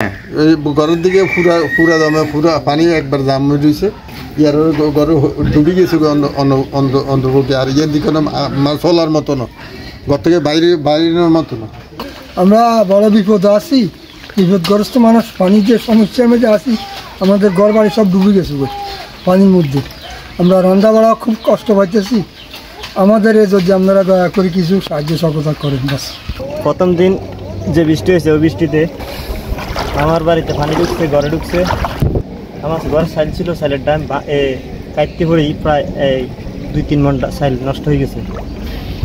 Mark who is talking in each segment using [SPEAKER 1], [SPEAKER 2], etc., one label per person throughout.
[SPEAKER 1] এই ঘরের দিকে পুরা দমে পুরা পানি একবার জাম রয়েছে, ইয়ার ঘরে ডুবে গেছে অন্তর্বর্তী, আর ইয়ের দিকে চলার মতো না, ঘর থেকে বাইরের মতো না।
[SPEAKER 2] আমরা বড় বিপদ আছি, বিপদগ্রস্ত মানুষ, পানির যে সমস্যার মধ্যে আছি, আমাদের ঘর বাড়ি সব ডুবে গেছে পানির মধ্যে। আমরা রান্না বাড়া খুব কষ্ট পাইতেছি, আমাদের যদি আপনারা দয়া করে কিছু সাহায্য সহযোগিতা করেন। বাস
[SPEAKER 3] প্রথম দিন যে বৃষ্টি হয়েছে ওই বৃষ্টিতে আমার বাড়িতে পানি ঢুকছে, ঘরে ঢুকছে। আমার ঘরের সাইল ছিল, সাইলের ডাম কাটতে পড়েই প্রায় 2-3 ঘন্টা সাইল নষ্ট হয়ে গেছে।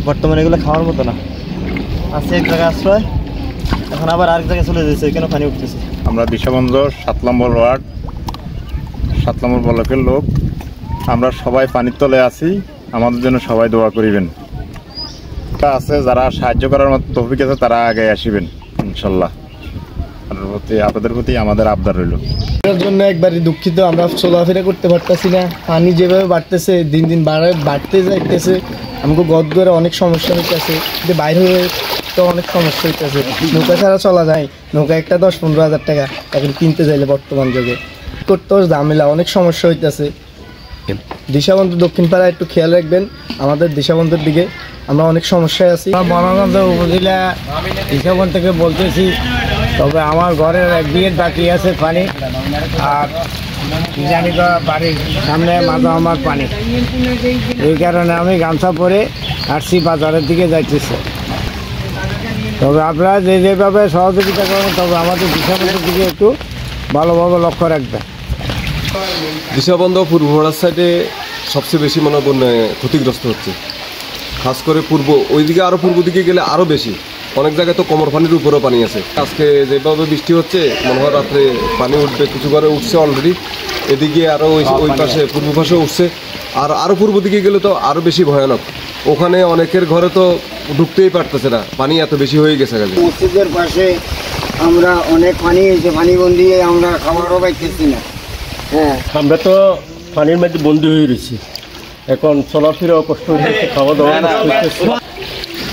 [SPEAKER 3] বর্তমানে এগুলো খাওয়ার মতো না, আছে এক জায়গায় আশ্রয়, এখন আবার আরেক জায়গায় চলে যাচ্ছে, কেন পানি উঠতেছে।
[SPEAKER 4] আমরা দিশাবন্ধ 7 নম্বর ওয়ার্ড, 7 নম্বর ব্লকের লোক, আমরা সবাই পানির তলে আছি, আমাদের জন্য সবাই দোয়া করিবেন। আছে যারা সাহায্য করার মতো তৌফিক আছে তারা আগে আসিবেন ইনশাল্লাহ। আপনাদের প্রতি আমাদের আবদার রইল।
[SPEAKER 5] এর জন্য একবারই দুঃখিত, আমরা চলাফেরা করতে পারতেছি না, পানি যেভাবে বাড়তেছে দিন দিন বাড়তে যাইতেছে, আমাকে গদ করে অনেক সমস্যা হইতেছে, বাইরে হয়ে তো অনেক সমস্যা হইতেছে। নৌকা ছাড়া চলা যায়, নৌকা একটা 10-15 হাজার টাকা এখন কিনতে যাইলে বর্তমান যুগে করতেও ঝামেলা, অনেক সমস্যা হইতেছে। দিশাবন্ধু দক্ষিণ পাড়া একটু খেয়াল রাখবেন আমাদের দিশাবন্ধুর দিকে, আমরা অনেক সমস্যায় আছি।
[SPEAKER 6] বনগঞ্জ উপজেলা দিশাবন্ধ থেকে বলতেছি, তবে আমার ঘরের 1 বিঘে বাকি আছে পানি, আর জানি তো বাড়ির সামনে মাঝে আমার পানি, এই কারণে আমি গামছা পরে আসছি, বাজারের দিকে যাইতেছি। তবে আপনারা যেভাবে সহযোগিতা করেন, তবে আমাদের দিশাবন্ধের দিকে একটু ভালোভাবে লক্ষ্য রাখবেন।
[SPEAKER 7] দিশাবন্ধ পূর্ব পাড়ার সাইডে সবচেয়ে বেশি মনে বন্যায় ক্ষতিগ্রস্ত হচ্ছে, খাস করে ওইদিকে আরও পূর্ব দিকে গেলে আরও বেশি, অনেক জায়গায় তো কোমর পানির উপরেও পানি আছে। আজকে যেভাবে বৃষ্টি হচ্ছে মনে হয় রাত্রে পানি উঠবে, কিছু ঘরে উঠছে অলরেডি, এদিকে আরও ওই পাশে পূর্ব পাশে উঠছে, আর আরও পূর্ব দিকে গেলে তো আরও বেশি ভয়ানক। ওখানে অনেকের ঘরে তো ঢুকতেই পারতেছে না, পানি এত বেশি হয়ে গেছে।
[SPEAKER 6] মসজিদের পাশে আমরা অনেক পানি হয়েছে, পানিবন্দি আমরা খাবারও পাইতেছি না। হ্যাঁ,
[SPEAKER 3] আমরা তো পানির মধ্যে বন্দি হয়ে রয়েছি, এখন চলাফেরাও কষ্ট হচ্ছে, খাওয়া দাওয়া হচ্ছে,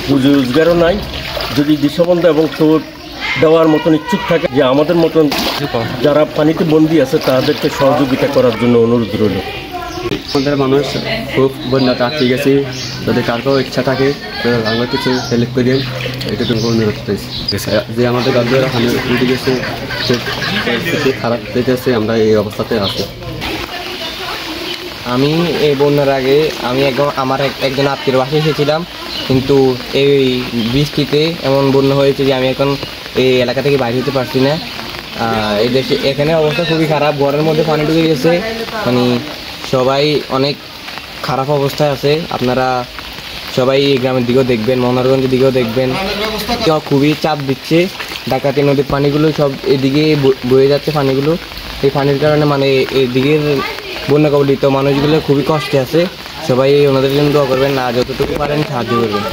[SPEAKER 3] রুজি রোজগারও নাই। যদি দিশাবন্ধ এবং তোর দেওয়ার মতন ইচ্ছুক থাকে, যে আমাদের মতন যারা পানিতে বন্দি আছে তাদেরকে সহযোগিতা করার জন্য অনুরোধ রইল।
[SPEAKER 8] আমাদের মানুষ খুব বন্যাতে আটকে গেছি, যদি কার কোনো ইচ্ছা থাকে আমরা কিছু হেল্প করি, এটুকু অনুরোধ করতেছি। যে আমাদের গাছগুলো পানি উঠে গেছে, খারাপ যেতেছে, আমরা এই অবস্থাতে আছি।
[SPEAKER 9] আমি এই বন্যার আগে আমার একজন আত্মীয় বাসায় এসেছিলাম, কিন্তু এই বৃষ্টিতে এমন বন্যা হয়েছে যে আমি এখন এই এলাকা থেকে বাইরে হতে পারছি না। এই দেশে এখানে অবস্থা খুবই খারাপ, ঘরের মধ্যে পানি ঢুকে গেছে, মানে সবাই অনেক খারাপ অবস্থায় আছে। আপনারা সবাই এই গ্রামের দিকেও দেখবেন, মনোহরগঞ্জের দিকেও দেখবেন, খুবই চাপ দিচ্ছে। ডাকাতি নদীর পানিগুলো সব এদিকে বয়ে যাচ্ছে পানিগুলো, এই পানির কারণে মানে এদিকের বন্যা কবলিত মানুষগুলো খুবই কষ্টে আছে। সবাই ওনাদের জন্য দোয়া করবেন, আর যতটুকু পারেন সাহায্য করবেন।